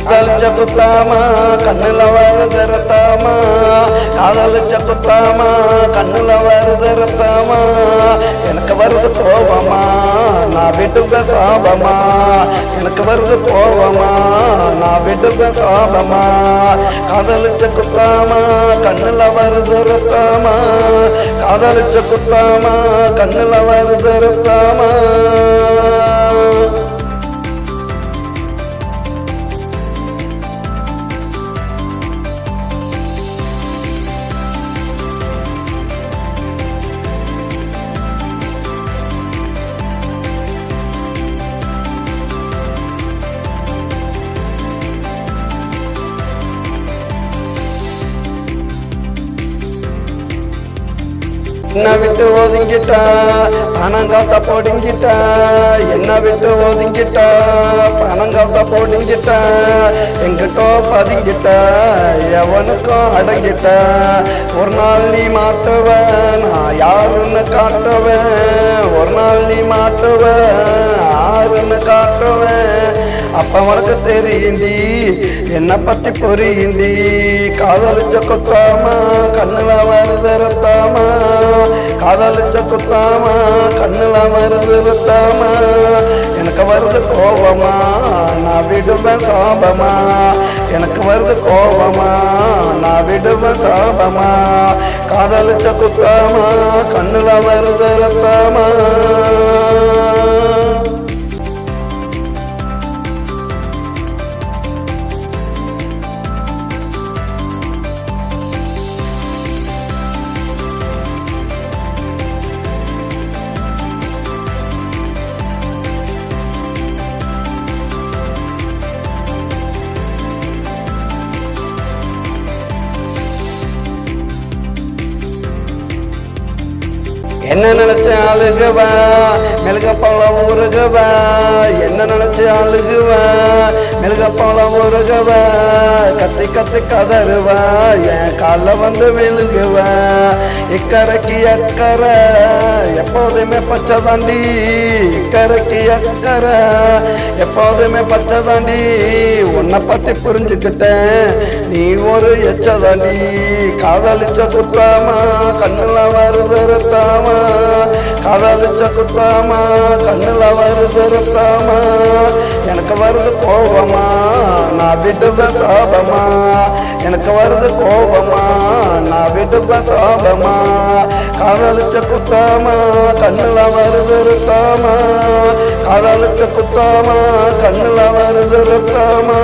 காதலிச்ச குத்தாமா கண்ணுல வருது ரத்தாமா, காதலிச்ச குத்தாமா கண்ணுல வருது ரத்தாமா, எனக்கு வருது கோபமா நான் விட்டு சாபமா, எனக்கு வருது கோபமா நான் விட்டு சாபமா, காதலிச்ச குத்தாமா கண்ணுல வருது ரத்தாமா, காதலிச்ச குத்தாமா கண்ணுல வருது ரத்தாமா. என்ன விட்டு ஒதுங்கிட்டா பணம் காசை போடுங்கிட்டா, என்ன விட்டு ஒதுங்கிட்டா பணம் காசை போடுங்கிட்டா, எங்கிட்டோ பதுங்கிட்டா எவனுக்கும் அடங்கிட்டா, ஒரு நாள் நீ மாட்டுவ நான் யாருன்னு காட்டுவேன், ஒரு நாள் நீ மாட்டுவ யாருன்னு காட்டுவேன், அப்ப உனக்கு தெரியுண்டி என்னை பத்தி புரியுண்டி, காதலிச்ச குத்தாமா கண்ணுல வருது ரத்தாமா, காதலிச்ச குத்தாமா கண்ணுல வருது ரத்தாமா, எனக்கு வருது கோபமா நான் விடுவேன் சாபமா, எனக்கு வருது கோபமா நான் விடுவேன் சாபமா, காதலிச்ச குத்தாமா கண்ணுல வருது ரத்தாமா. என்ன நினைச்சு அழுகுவா மெழுக போல ஊருகுவா, என்ன நினைச்சு அழுகுவா மெழுக போல ஊருகுவா, கத்தி கத்தி கதறுவா என் கால வந்து விழுகுவா, இக்கரைக்கு அக்கறை எப்போதுமே பச்சை தாண்டி, இக்கரைக்கு அக்கறை எப்போதுமே பச்சை தாண்டி, உன்னை பத்தி புரிஞ்சுக்கிட்டேன் நீ ஒரு எச்ச தாண்டி, காதலிச்ச குத்தாமா கண்ணுல வருது ரத்தாமா, காதலிச்ச குத்தாமா கண்ணுல வருது ரத்தாமா, எனக்கு வருது கோபமா நான் விடுவேன் சாபமா, எனக்கு வருது கோபமா நான் விடுவேன் சாபமா, காதலிச்ச குத்தாமா கண்ணுல வருது ரத்தாமா, காதலிச்ச குத்தாமா கண்ணுல வருது ரத்தாமா.